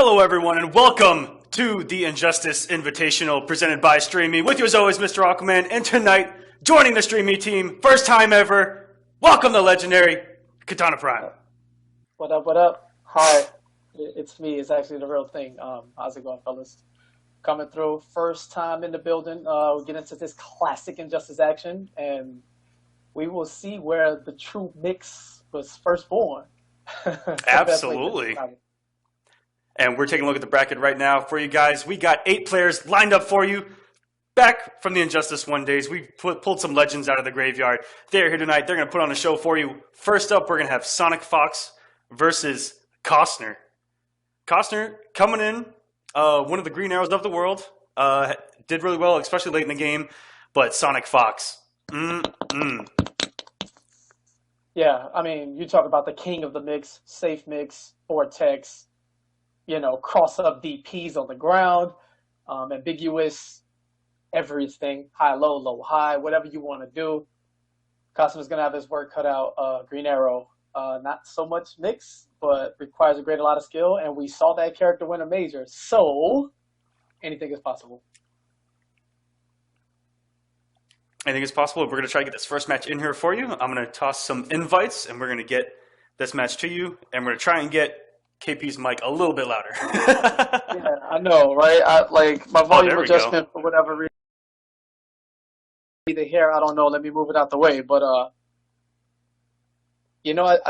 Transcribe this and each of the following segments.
Hello, everyone, and welcome to the Injustice Invitational presented by Streamy. With you, as always, Mr. Aquaman, and tonight, joining the Streamy team, first time ever, welcome the legendary Katana Prime. What up, what up? Hi, it's me. It's actually the real thing. How's it going, fellas? Coming through, first time in the building. We'll get into this classic Injustice action, and we will see where the true mix was first born. Absolutely. And we're taking a look at the bracket right now for you guys. We got 8 players lined up for you. Back from the Injustice 1 days, we pulled some legends out of the graveyard. They're here tonight. They're going to put on a show for you. First up, we're going to have Sonic Fox versus Costner. Costner coming in, one of the Green Arrows of the world. Did really well, especially late in the game. But Sonic Fox. Yeah, I mean, you talk about the king of the mix, safe mix, Vortex, cross-up DPs on the ground, ambiguous, everything, high, low, high, whatever you want to do. Costner's going to have his work cut out. Green Arrow, not so much mix, but requires a lot of skill, and we saw that character win a major. So, anything is possible. Anything is possible. We're going to try to get this first match in here for you. I'm going to toss some invites, and we're going to get this match to you, and we're going to try and get KP's mic a little bit louder. Yeah, I know, right? My volume adjustment for whatever reason. The hair, I don't know. Let me move it out the way. But, I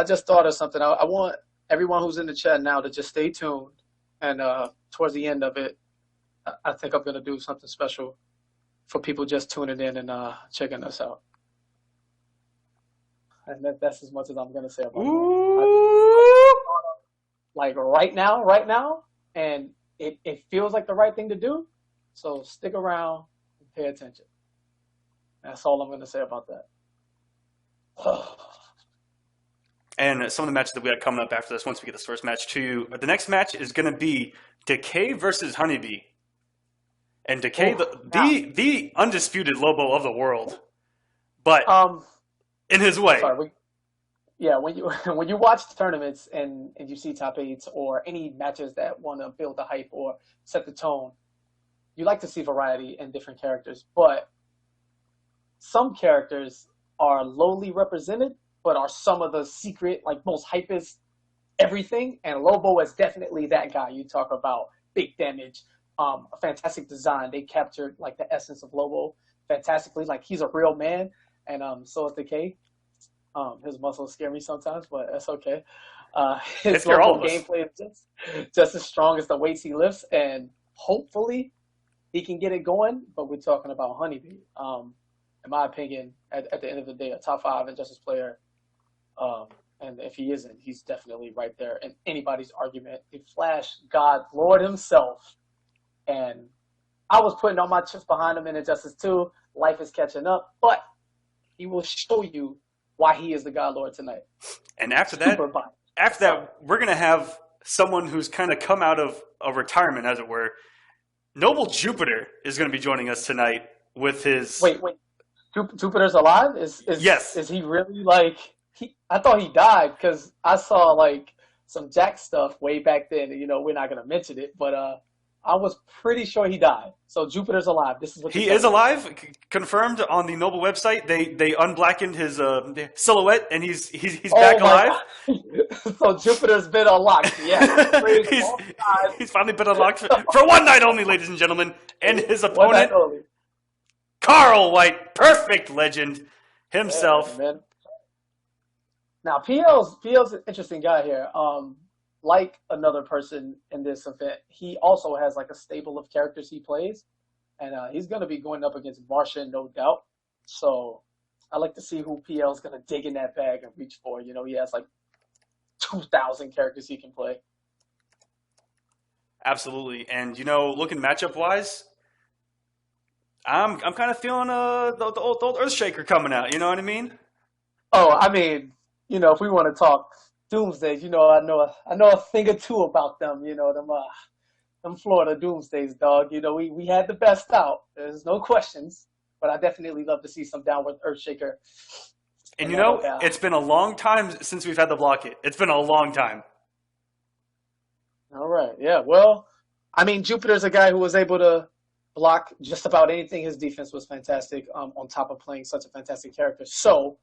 just thought of something. I want everyone who's in the chat now to just stay tuned. And towards the end of it, I think I'm going to do something special for people just tuning in and checking us out. And that's as much as I'm going to say about it. Like right now, and it feels like the right thing to do. So stick around and pay attention. That's all I'm going to say about that. And some of the matches that we got coming up after this, once we get this first match to you, the next match is going to be Decay versus Honeybee. And Decay, the undisputed Lobo of the world, but in his way. Sorry, when you watch tournaments and you see top 8s or any matches that want to build the hype or set the tone, you like to see variety in different characters. But some characters are lowly represented, but are some of the secret, most hypest everything. And Lobo is definitely that guy. You talk about big damage. A fantastic design. They captured the essence of Lobo fantastically. He's a real man, and so is Decay. His muscles scare me sometimes, but that's okay. His Lobo gameplay is just as strong as the weights he lifts, and hopefully he can get it going. But we're talking about Honeybee. In my opinion, at the end of the day, a top 5 Injustice player. And if he isn't, he's definitely right there in anybody's argument. The Flash God Lord himself. And I was putting all my chips behind him in Injustice 2. Life is catching up, but he will show you why he is the God Lord tonight. And after that, we're going to have someone who's kind of come out of a retirement, as it were. Noble Jupiter is going to be joining us tonight with his... Wait. Jupiter's alive? Yes. Is he really I thought he died because I saw some Jack stuff way back then. We're not going to mention it, but I was pretty sure he died. So Jupiter's alive. This is what he is alive. Confirmed on the Noble website. They unblackened his silhouette, and he's back alive. So Jupiter's been unlocked. Yeah, he's finally been unlocked for one night only, ladies and gentlemen. And his opponent, Carl White, perfect legend himself. Yeah, man. Now PL's an interesting guy here. Like another person in this event, he also has a stable of characters he plays, and he's going to be going up against Martian, no doubt. So I like to see who PL's going to dig in that bag and reach for. He has 2,000 characters he can play. Absolutely, and looking matchup wise, I'm kind of feeling the old Earthshaker coming out. You know what I mean? Oh, I mean, if we want to talk Doomsdays, I know a thing or two about them. Them Florida Doomsdays, dog. We had the best out. There's no questions. But I definitely love to see some downward Earthshaker. And it's been a long time since we've had the block hit. It's been a long time. All right. Yeah. Well, I mean, Jupiter's a guy who was able to block just about anything. His defense was fantastic. On top of playing such a fantastic character, so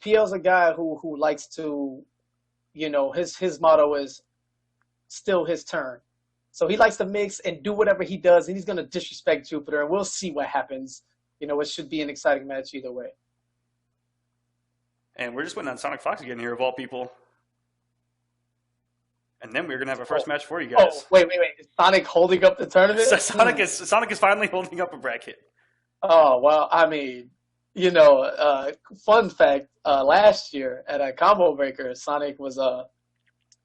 PL's a guy who likes to, his motto is still his turn. So he likes to mix and do whatever he does, and he's going to disrespect Jupiter, and we'll see what happens. It should be an exciting match either way. And we're just waiting on Sonic Fox again here, of all people. And then we're going to have our first match for you guys. Oh, wait. Is Sonic holding up the tournament? So Sonic is finally holding up a bracket. Oh, well, I mean, fun fact, last year at a Combo Breaker, Sonic was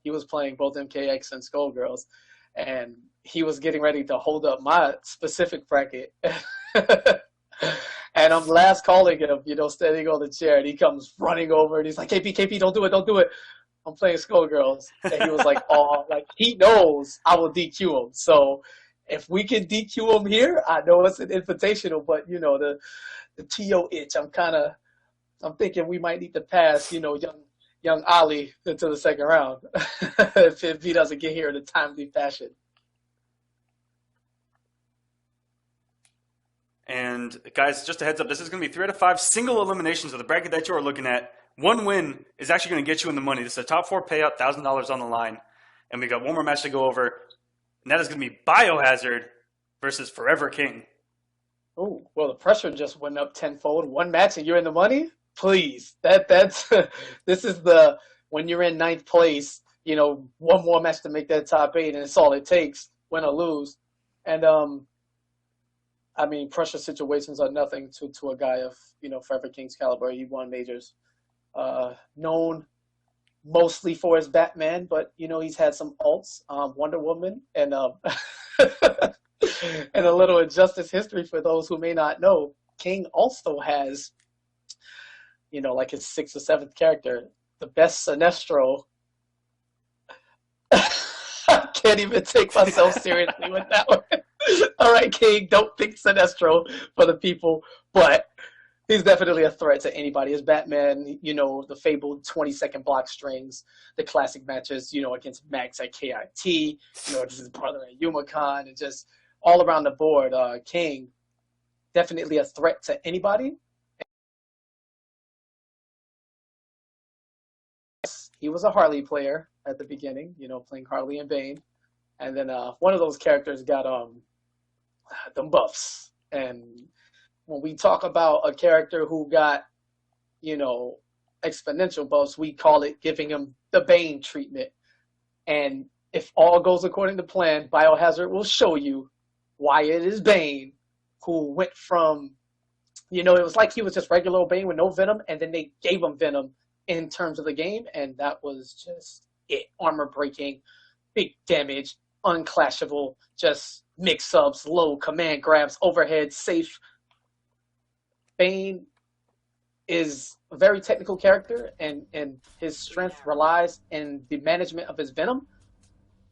he was playing both MKX and Skullgirls, and he was getting ready to hold up my specific bracket. And I'm last calling him, standing on the chair, and he comes running over, and he's like, KP, don't do it. I'm playing Skullgirls. And he was like, oh, like, he knows I will DQ him. So if we can DQ him here, I know it's an invitational, but, the TO itch, I'm thinking we might need to pass, young Ali into the second round if he doesn't get here in a timely fashion. And guys, just a heads up, this is going to be 3 out of 5 single eliminations of the bracket that you are looking at. One win is actually going to get you in the money. This is a top 4 payout, $1,000 on the line. And we got one more match to go over, and that is going to be Biohazard versus Forever King. Oh, well, the pressure just went up tenfold. One match and you're in the money? Please. That's this is when you're in 9th place, one more match to make that top 8, and it's all it takes, win or lose. And I mean, pressure situations are nothing to a guy of, Forever King's caliber. He won majors. Known mostly for his Batman, but, he's had some alts, Wonder Woman, and and a little Injustice history for those who may not know. King also has, like his 6th or 7th character, the best Sinestro. I can't even take myself seriously with that one. All right, King, don't pick Sinestro for the people, but he's definitely a threat to anybody. His Batman, the fabled 20-second block strings, the classic matches, against Max at KIT, against his brother at Yumacon, and just all around the board. King, definitely a threat to anybody. He was a Harley player at the beginning, playing Harley and Bane. And then one of those characters got them buffs. And when we talk about a character who got, exponential buffs, we call it giving him the Bane treatment. And if all goes according to plan, Biohazard will show you why it is Bane who went from, it was like he was just regular old Bane with no venom, and then they gave him venom in terms of the game, and that was just it. Armor breaking, big damage, unclashable, just mix-ups, low command grabs, overhead, safe. Bane is a very technical character, and his strength relies in the management of his venom.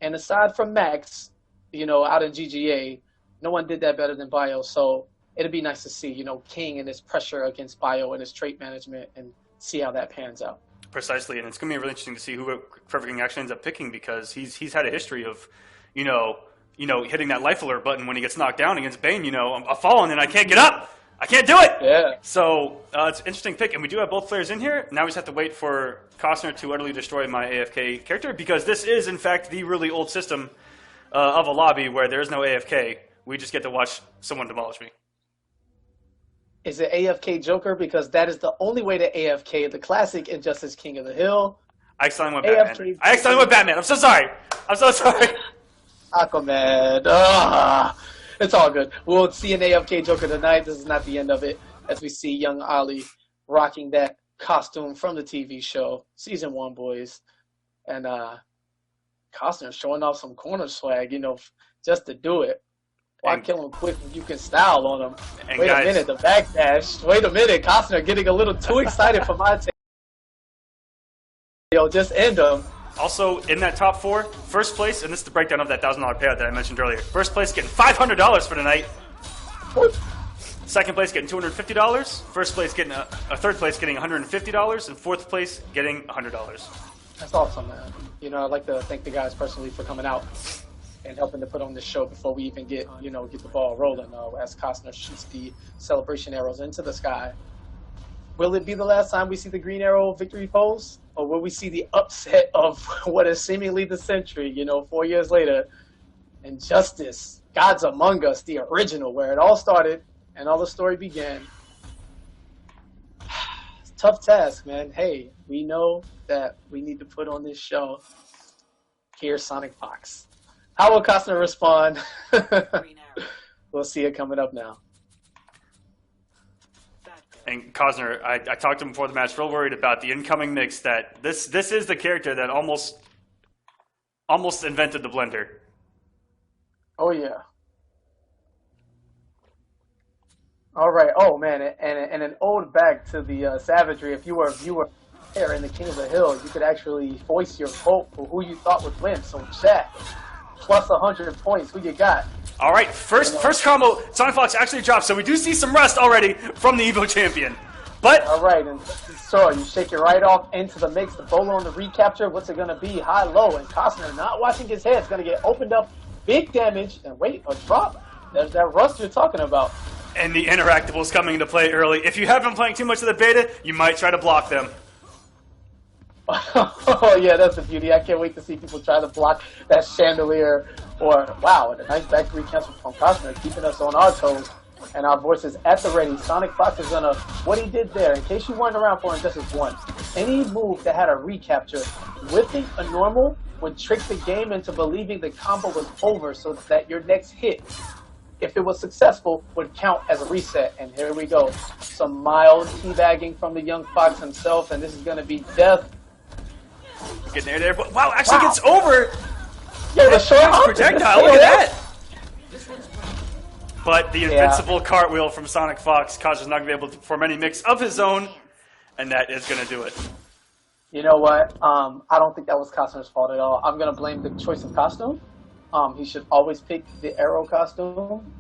And aside from Max, out in GGA, no one did that better than Bio. So it'd be nice to see, King and his pressure against Bio and his trait management, and see how that pans out. Precisely, and it's going to be really interesting to see who Forever King actually ends up picking, because he's had a history of, hitting that life alert button when he gets knocked down against Bane. I'm falling and I can't get up. I can't do it. Yeah. So it's an interesting pick, and we do have both players in here. Now we just have to wait for Costner to utterly destroy my AFK character, because this is, in fact, the really old system of a lobby where there is no AFK. We just get to watch someone demolish me. Is it AFK Joker? Because that is the only way to AFK the classic Injustice King of the Hill. I accidentally went Batman. I'm so sorry. Aquaman. It's all good. We'll see an AFK Joker tonight. This is not the end of it, as we see young Ali rocking that costume from the TV show, Season 1, boys. And Costner showing off some corner swag, just to do it. Why kill him quick when you can style on him? Wait a minute, the backdash. Wait a minute, Costner getting a little too excited for my take. Just end him. Also, in that top 4, first place, and this is the breakdown of that $1,000 payout that I mentioned earlier. First place getting $500 for tonight. Second place getting $250. First place getting third place getting $150, and fourth place getting $100. That's awesome, man. I'd like to thank the guys personally for coming out. and helping to put on the show before we even get get the ball rolling. As Costner shoots the celebration arrows into the sky. Will it be the last time we see the Green Arrow victory pose, or will we see the upset of what is seemingly the century? 4 years later, Injustice, Gods Among Us, the original, where it all started and all the story began. Tough task, man. Hey, we know that we need to put on this show. Here's Sonic Fox. How will Costner respond? We'll see it coming up now. And Costner, I talked to him before the match, real worried about the incoming mix. That this is the character that almost invented the blender. Oh yeah. All right. Oh man, and an ode back to the savagery. If you were a viewer here in the King of the Hill, you could actually voice your vote for who you thought would win. So chat, plus 100 points. Who you got? All right, first combo, Sonic Fox actually dropped, so we do see some rust already from the Evo champion. But all right, and so you shake it right off into the mix. The bowler on the recapture. What's it gonna be? High, low, and Costner not watching his head. It's gonna get opened up, big damage, and wait, a drop. There's that rust you're talking about. And the interactables coming into play early. If you have been playing too much of the beta, you might try to block them. Oh yeah, that's the beauty. I can't wait to see people try to block that chandelier. Or wow, a nice back three cancel from Costner, keeping us on our toes and our voices at the ready. Sonic Fox is gonna what he did there. In case you weren't around for Injustice 1, any move that had a recapture, whipping a normal would trick the game into believing the combo was over, so that your next hit, if it was successful, would count as a reset. And here we go, some mild teabagging from the young Fox himself, and this is gonna be death. Getting there, but wow, actually gets over. Yeah, the short projectile, look at that. But the invincible cartwheel from Sonic Fox causes not to be able to perform any mix of his own, and that is going to do it. You know what? I don't think that was Costner's fault at all. I'm going to blame the choice of costume. He should always pick the Arrow costume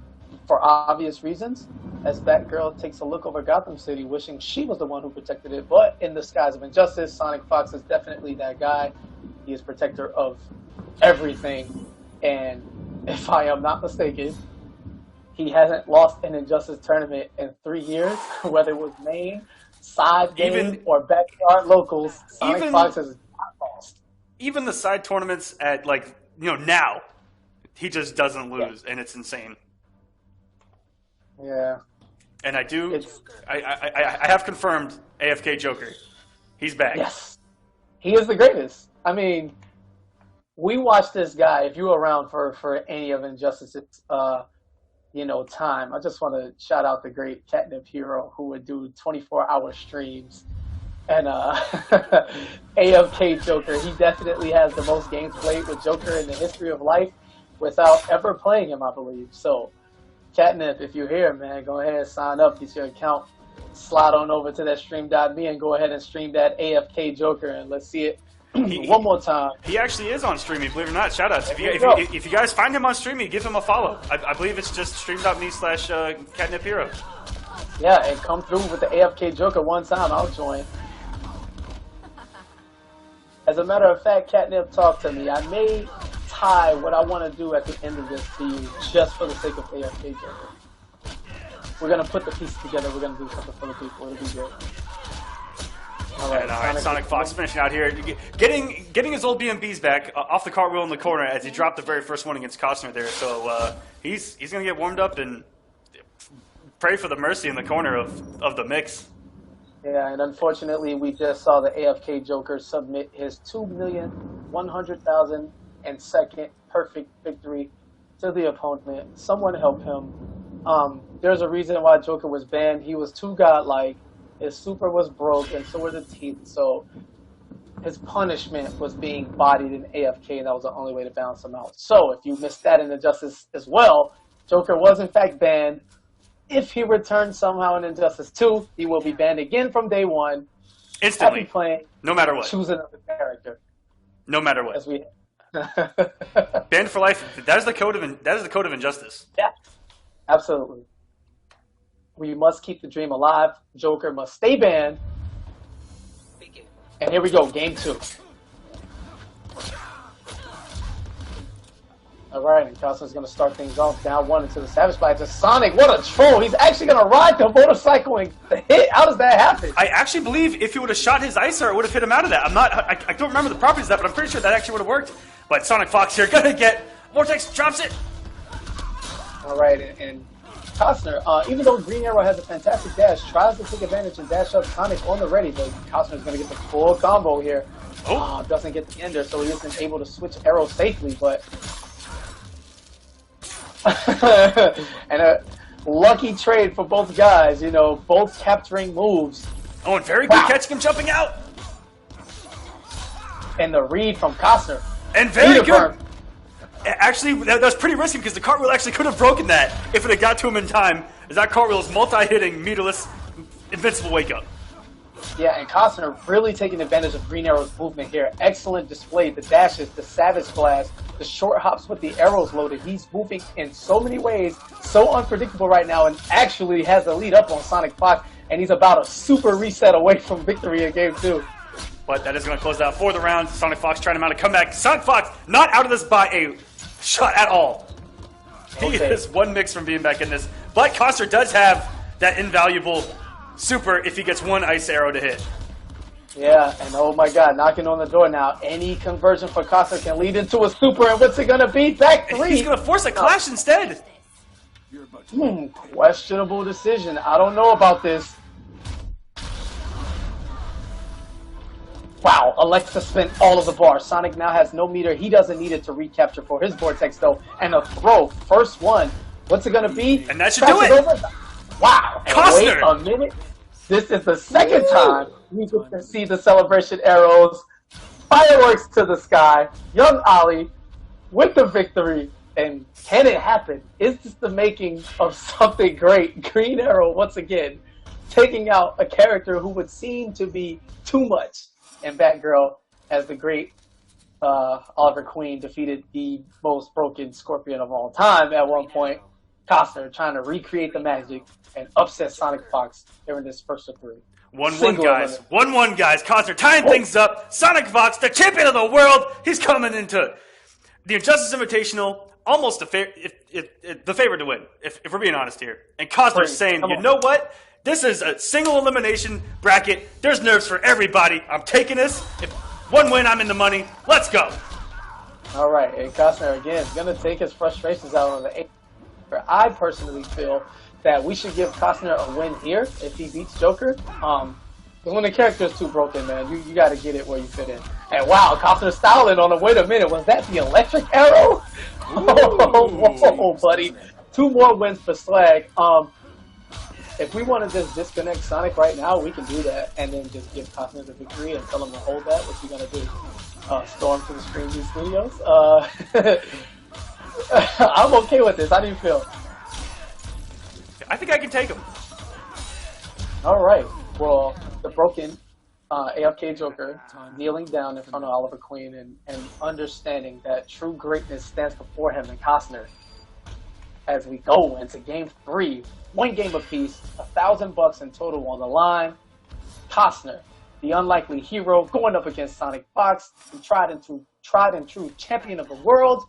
for obvious reasons, as Batgirl takes a look over Gotham City, wishing she was the one who protected it. But in the skies of Injustice, Sonic Fox is definitely that guy. He is protector of everything. And if I am not mistaken, he hasn't lost an Injustice tournament in 3 years, whether it was main, side game, or backyard locals. Sonic Fox has not lost. Even the side tournaments at, now, he just doesn't lose, and it's insane. Yeah. And I have confirmed AFK Joker. He's back. Yes. He is the greatest. I mean, we watched this guy, if you were around for any of Injustice's, time. I just want to shout out the great Catnip Hero who would do 24-hour streams. And AFK Joker, he definitely has the most games played with Joker in the history of life without ever playing him, I believe. So, Catnip, if you're here, man, go ahead and sign up, get your account, slide on over to that stream.me and go ahead and stream that AFK Joker, and let's see it one more time. He actually is on Streamy, believe it or not. Shoutouts. If you guys find him on Streamy, give him a follow. I believe it's just stream.me/Catnip Hero. Yeah, and come through with the AFK Joker one time. I'll join. As a matter of fact, Catnip, talk to me. I may tie what I want to do at the end of this to you just for the sake of AFK Joker. We're going to put the pieces together. We're going to do something for the people. It'll be good. All right, Sonic Fox finishing out here. Getting his old BMBs back off the cartwheel in the corner as he dropped the very first one against Costner there. So he's going to get warmed up and pray for the mercy in the corner of the mix. Yeah, and unfortunately, we just saw the AFK Joker submit his 2,100,002nd perfect victory to the opponent. Someone help him. There's a reason why Joker was banned. He was too godlike. His super was broke, and so were the teeth. So his punishment was being bodied in AFK, and that was the only way to balance him out. So if you missed that in Injustice as well, Joker was in fact banned. If he returns somehow in Injustice 2, he will be banned again from day one. Instantly. Happy playing. No matter what. Choose another character. No matter what. As we banned for life. That is the code of Injustice. Yeah, absolutely. We must keep the dream alive. Joker must stay banned. And here we go, game 2. All right, and Costner's going to start things off down one into the Savage Blast. To Sonic, what a troll! He's actually going to ride the motorcycle and hit. How does that happen? I actually believe if he would have shot his Icer, it would have hit him out of that. I don't remember the properties of that, but I'm pretty sure that actually would have worked. But Sonic Fox here going to get Vortex, drops it. All right, and Costner, even though Green Arrow has a fantastic dash, tries to take advantage and dash up Sonic on the ready, but Costner's going to get the full combo here. Doesn't get the ender, so he isn't able to switch arrows safely, but... and a lucky trade for both guys, you know, both capturing moves. Oh, and very good catching him jumping out. And the read from Costner. And very good. Actually, that was pretty risky because the cartwheel actually could have broken that if it had got to him in time, as that cartwheel is multi-hitting, meterless, invincible wake-up. Yeah, and Costner really taking advantage of Green Arrow's movement here. Excellent display. The dashes, the Savage Blast, the short hops with the arrows loaded. He's moving in so many ways, so unpredictable right now, and actually has the lead up on Sonic Fox, and he's about a super reset away from victory in Game 2. But that is going to close out for the round. Sonic Fox trying to mount a comeback. Sonic Fox not out of this by a shot at all. He is one mix from being back in this. But Costner does have that invaluable super if he gets one ice arrow to hit. Yeah, and oh my god, knocking on the door now. Any conversion for Costner can lead into a super, and what's it going to be? Back three. He's going to force a clash instead. Questionable decision. I don't know about this. Wow, Alexa spent all of the bars. Sonic now has no meter. He doesn't need it to recapture for his Vortex, though. And a throw. First one. What's it going to be? And that should do it. Wow. Costner. Wait a minute. This is the second time we get to see the celebration arrows. Fireworks to the sky. Young Ollie with the victory. And can it happen? Is this the making of something great? Green Arrow, once again, taking out a character who would seem to be too much. And Batgirl, as the great Oliver Queen, defeated the most broken Scorpion of all time at one point. Costner trying to recreate the magic and upset Sonic Fox during this first of three. 1-1, guys. 1-1, guys. Costner tying things up. Sonic Fox, the champion of the world. He's coming into the Injustice Invitational, almost the favorite to win, if we're being honest here. And Costner's saying, you know what? This is a single elimination bracket. There's nerves for everybody. I'm taking this. If one win, I'm in the money. Let's go. All right. And Costner, again, is going to take his frustrations out on the 8th. I personally feel that we should give Costner a win here if he beats Joker. Because when the character is too broken, man, you got to get it where you fit in. And wow, Costner's styling on him. Wait a minute. Was that the electric arrow? Whoa, buddy. 2 more wins for Slag. If we want to just disconnect Sonic right now, we can do that, and then just give Costner the victory and tell him to hold that. What you gonna do? Storm to the Screen View Studios? I'm okay with this. How do you feel? I think I can take him. All right. Well, the broken AFK Joker kneeling down in front of Oliver Queen and understanding that true greatness stands before him and Costner. As we go into Game 3, 1 game apiece, $1,000 in total on the line. Costner, the unlikely hero, going up against Sonic Fox, the tried and true champion of the world.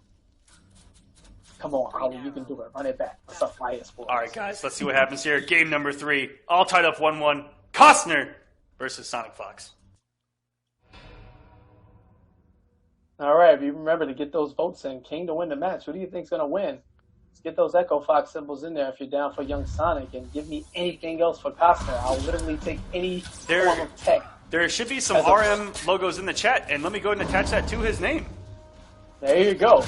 Come on, Ollie, you can do it. Run it back. What's up, my sports? All right, guys, let's see what happens here. Game number 3, all tied up 1-1. Costner versus Sonic Fox. All right, you remember to get those votes in. King to win the match. Who do you think's going to win? Let's get those Echo Fox symbols in there if you're down for young Sonic, and give me anything else for Costner. I'll literally take any form of tech. There should be some RM logos in the chat, and let me go ahead and attach that to his name. There you go.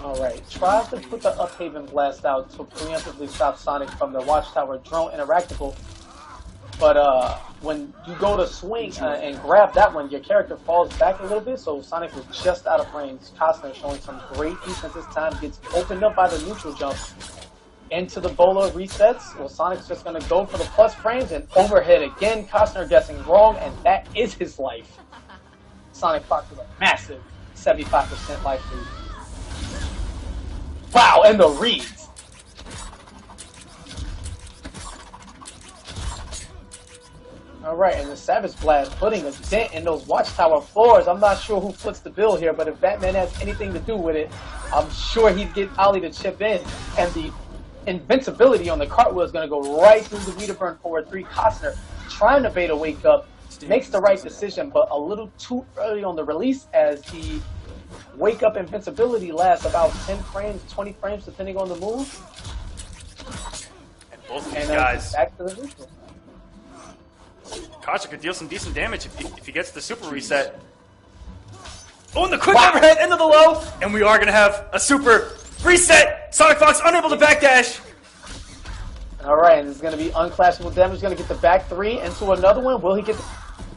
All right, try to put the Uphaven Blast out to preemptively stop Sonic from the Watchtower drone interactable. But when you go to swing and grab that one, your character falls back a little bit, so Sonic was just out of range. Costner showing some great defense this time, gets opened up by the neutral jump into the bola resets. Well, Sonic's just going to go for the plus frames and overhead again. Costner guessing wrong, and that is his life. Sonic Fox with a massive 75% life lead. Wow, and the reads. All right, and the Savage Blast putting a dent in those Watchtower floors. I'm not sure who foots the bill here, but if Batman has anything to do with it, I'm sure he'd get Ali to chip in. And the invincibility on the cartwheel is going to go right through the meter burn forward 3. Costner trying to bait a wake up, makes the right decision, but a little too early on the release as the wake up invincibility lasts about 10 frames, 20 frames, depending on the move. And both of these guys. Back to the neutral. Kasha could deal some decent damage if he gets the super reset. Oh, and the quick overhead into the low, and we are going to have a super reset. Sonic Fox unable to backdash. All right, and it's going to be unclashable damage. Going to get the back 3 into another one. Will he get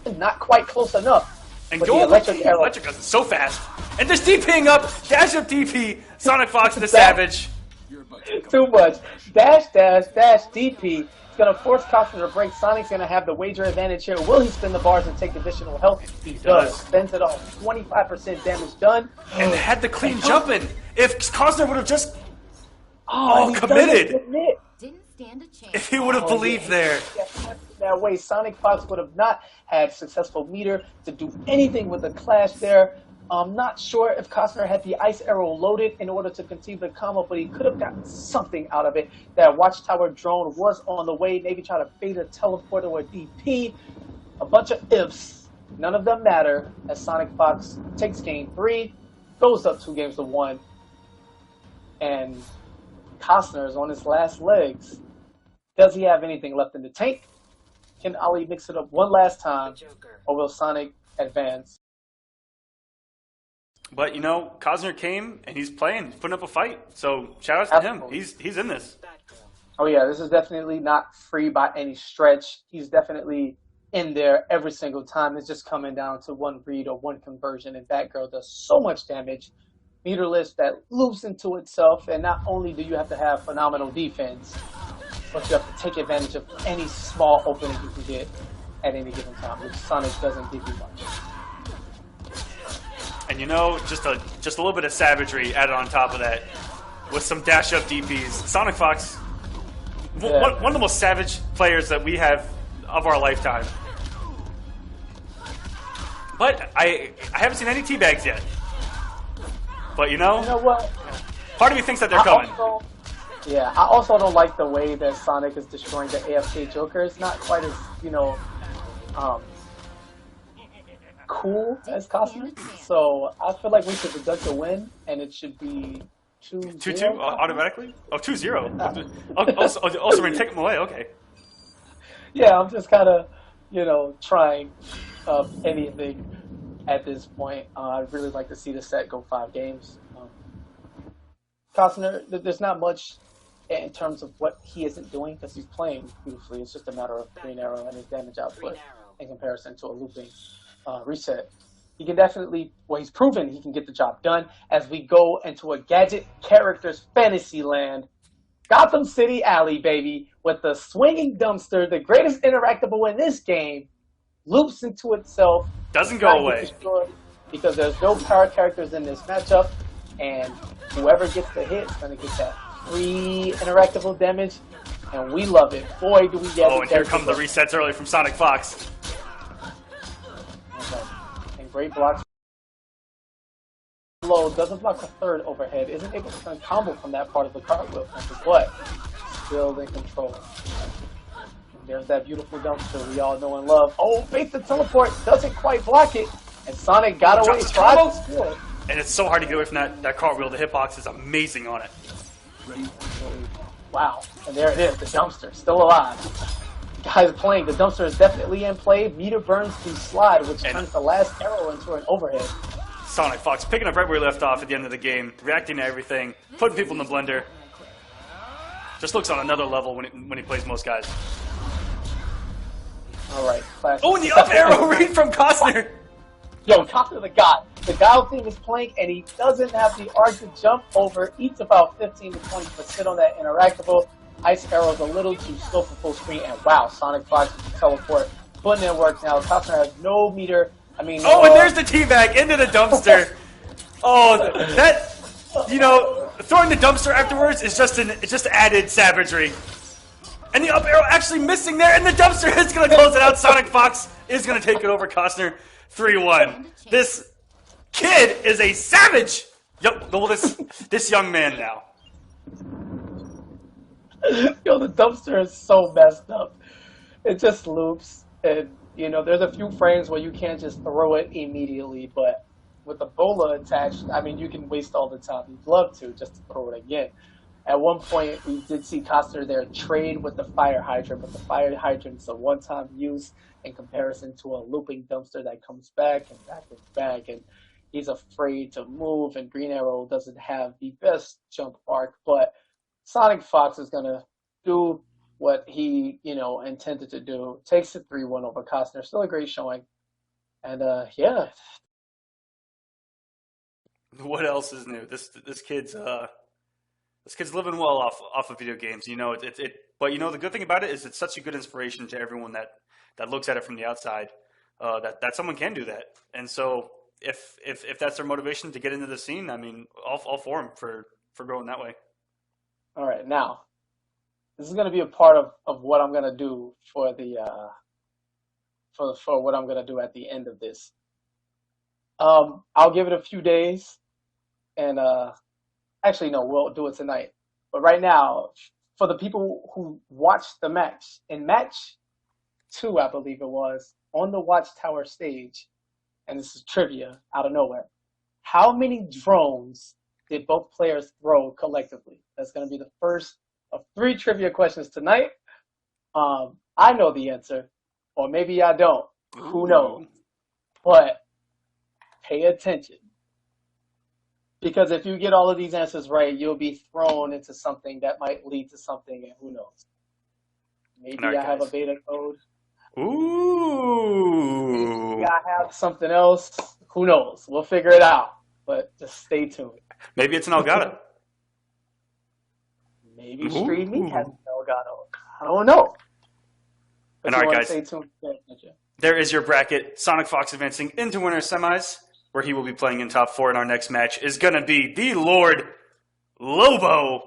the... Not quite close enough. And go electric arrow. Electric is so fast. And just DPing up, dash up DP, Sonic Fox the Savage. Too much. Dash, dash, dash, DP. It's going to force Costner to break. Sonic's going to have the wager advantage here. Will he spin the bars and take additional health? He does. Spends it all. 25% damage done. And had the clean jump in. If Costner would have just committed. Didn't stand a chance. If he would have believed there. That way, Sonic Fox would have not had successful meter to do anything with the clash there. I'm not sure if Costner had the ice arrow loaded in order to continue the combo, but he could have gotten something out of it. That Watchtower drone was on the way. Maybe try to bait a teleporter or DP. A bunch of ifs. None of them matter as Sonic Fox takes game 3, goes up 2 games to 1, and Costner is on his last legs. Does he have anything left in the tank? Can Ali mix it up one last time, or will Sonic advance? But, you know, Costner came, and he's playing, putting up a fight. So, shout out to him. He's in this. Oh, yeah, this is definitely not free by any stretch. He's definitely in there every single time. It's just coming down to one read or one conversion, and Batgirl does so much damage. Meterless that loops into itself, and not only do you have to have phenomenal defense, but you have to take advantage of any small opening you can get at any given time, which Sonic doesn't give you much. And you know, just a little bit of savagery added on top of that, with some dash up DPs. Sonic Fox, one of the most savage players that we have of our lifetime. But I haven't seen any teabags yet. But you know what? Part of me thinks that they're coming. I also don't like the way that Sonic is destroying the AFK Joker. It's not quite as, cool as Costner. So I feel like we should deduct a win, and it should be 2-0. 2-2 automatically? Oh, 2-0. Also, we're going to take him away. Okay. Yeah, I'm just kind of, trying anything at this point. I'd really like to see the set go 5 games. Costner, there's not much in terms of what he isn't doing because he's playing beautifully. It's just a matter of Green Arrow and his damage output in comparison to a looping reset. He can definitely, he's proven he can get the job done as we go into a gadget characters fantasy land. Gotham City Alley, baby, with the swinging dumpster, the greatest interactable in this game, loops into itself. Doesn't go away. Because there's no power characters in this matchup, and whoever gets the hit is going to get that free interactable damage, and we love it. Boy, do we get it. Oh, and here come the resets early from Sonic Fox. Okay. And great blocks. Low doesn't block the third overhead, isn't able to turn combo from that part of the cartwheel, but still in control. And there's that beautiful dumpster we all know and love. Oh, bait the teleport, doesn't quite block it, and Sonic got away. And it's so hard to get away from that cartwheel. The hitbox is amazing on it. Wow, and there it is, the dumpster, still alive. Guys playing, the dumpster is definitely in play. Meter burns to slide, which turns the last arrow into an overhead. Sonic Fox picking up right where he left off at the end of the game, reacting to everything, putting people in the blender. Just looks on another level when he plays most guys. All right, classic. Oh, and the up arrow read from Costner. Yo, Costner the God. The Guile team is playing, and he doesn't have the arc to jump over. Eats about 15 to 20% on that interactable. Ice arrow's a little too slow for full screen, and wow, Sonic Fox teleport. Putting in work now. Costner has no meter. And there's the teabag into the dumpster. Throwing the dumpster afterwards is just added savagery. And the up arrow actually missing there, and the dumpster is going to close it out. Sonic Fox is going to take it over Costner 3-1. This kid is a savage. Yep, well, this young man now. Yo, the dumpster is so messed up. It just loops, and you know, there's a few frames where you can't just throw it immediately, but with the bola attached, I mean, you can waste all the time you'd love to just to throw it again. At one point, we did see Costner there trade with the fire hydrant, but the fire hydrant is a one-time use in comparison to a looping dumpster that comes back and back and back, and he's afraid to move, and Green Arrow doesn't have the best jump arc, but Sonic Fox is going to do what he, you know, intended to do. Takes it 3-1 over Costner. Still a great showing. And, yeah. What else is new? This kid's living well off of video games. You know, but you know, the good thing about it is it's such a good inspiration to everyone that looks at it from the outside, that someone can do that. And so if that's their motivation to get into the scene, I mean, all for him for growing that way. All right, now this is going to be a part of what I'm going to do for the for what I'm going to do at the end of this. I'll give it a few days, and actually no, we'll do it tonight. But right now, for the people who watched the match, in match 2, I believe it was, on the Watchtower stage, and this is trivia out of nowhere, how many drones did both players throw collectively? That's going to be the first of 3 trivia questions tonight. I know the answer, or maybe I don't. Who knows? But pay attention. Because if you get all of these answers right, you'll be thrown into something that might lead to something, and who knows? Maybe I have a beta code. Ooh. Maybe I have something else. Who knows? We'll figure it out. But just stay tuned. Maybe it's an Elgato. Maybe Street Meat has an Elgato. I don't know. But and all right, guys. Stay tuned. There is your bracket. Sonic Fox advancing into winner semis, where he will be playing in top 4 in our next match, is going to be the Lord Lobo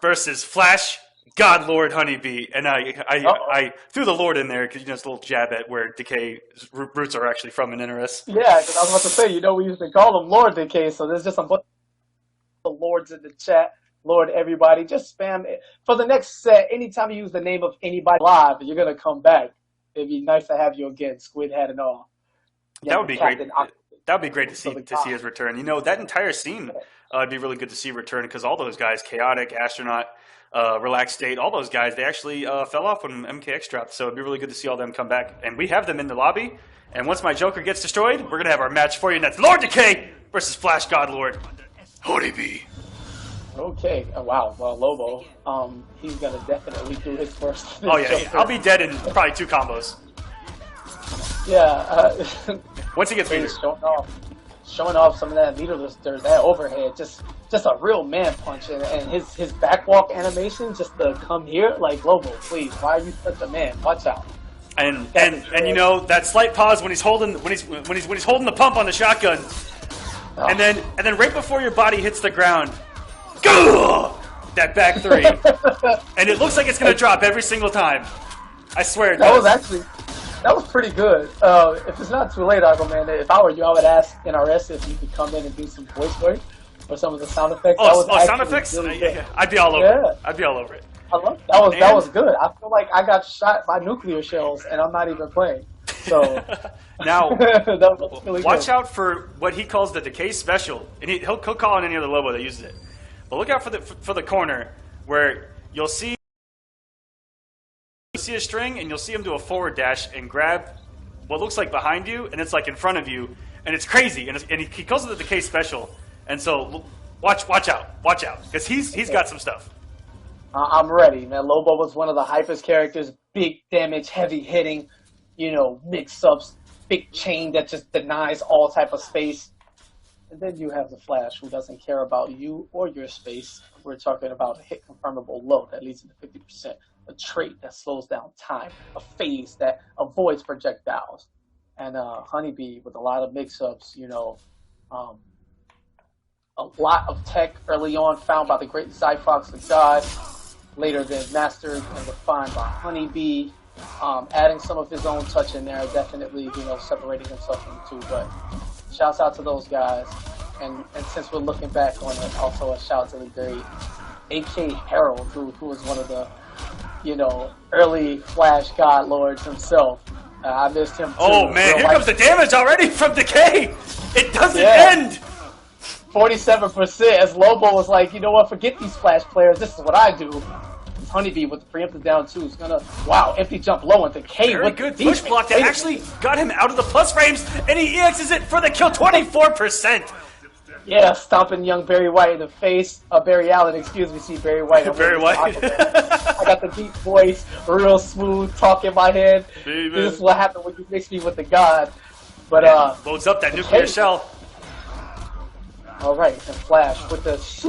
versus Flash God Lord Honeybee. And I threw the Lord in there because, you know, it's a little jab at where Decay's roots are actually from in NRS. Yeah, because I was about to say, you know, we used to call him Lord Decay, so there's just a bunch of Lords in the chat. Lord, everybody, just spam it. For the next set, anytime you use the name of anybody live, you're going to come back. It'd be nice to have you again, Squid Head and all. That would be great. That would be great to see his return. You know, that entire scene would be really good to see return because all those guys, Chaotic, Astronaut, Relaxed State, all those guys, they actually fell off when MKX dropped. So it'd be really good to see all them come back. And we have them in the lobby. And once my Joker gets destroyed, we're going to have our match for you. And that's Lord Decay versus Flash God Lord Honeybee. Okay. Oh, wow. Well, Lobo, he's going to definitely do his first. Oh, yeah. I'll be dead in probably 2 combos. Yeah. Once he gets meter. Showing off some of that that overhead. Just a real man punch. And his backwalk animation, just to come here, like, Lobo, please, why are you such a man? Watch out. And you know, that slight pause when he's holding the pump on the shotgun. Oh. And then right before your body hits the ground, that back 3. And it looks like it's going to drop every single time. I swear it does. That was pretty good. If it's not too late, Argo Man, if I were you, I would ask NRS if you could come in and do some voice work or some of the sound effects. Sound effects? Really I'd be all over it. I'd be all over it. I love that was good. I feel like I got shot by nuclear shells and I'm not even playing. So now, that was really watch good. out for what he calls the Decay Special, and he'll call on any other Lobo that uses it. But look out for the corner where you'll see a string, and you'll see him do a forward dash and grab what looks like behind you, and it's like in front of you, and it's crazy. And he calls it the Decay Special. And so watch out, because he's got some stuff. I'm ready, man. Lobo was one of the hypest characters, big damage, heavy hitting, you know, mix-ups, big chain that just denies all type of space. And then you have the Flash, who doesn't care about you or your space. We're talking about a hit confirmable low that leads into 50%, a trait that slows down time, a phase that avoids projectiles, and Honeybee with a lot of mix-ups, you know, a lot of tech early on found by the great Zyfox the God. later then mastered and refined by Honeybee. Adding some of his own touch in there, definitely, you know, separating himself from the two. But shouts out to those guys. And since we're looking back on it, also a shout to the great A.K. Harold, who was one of the, you know, early Flash God Lords himself. I missed him too. Oh man, here comes the damage already from Decay. It doesn't end. 47%. As Lobo was like, you know what? Forget these Flash players. This is what I do. Honeybee with the preemptive down two is gonna empty jump low and Decay. Very good push block that actually got him out of the plus frames, and he EXs it for the kill. 24%. Yeah, stomping young Barry White in the face. Barry Allen, excuse me, see Barry White. Barry White. I got the deep voice, real smooth talk in my head. Baby. This is what happened when you mix me with the god. But loads up that nuclear shell. All right, and Flash with the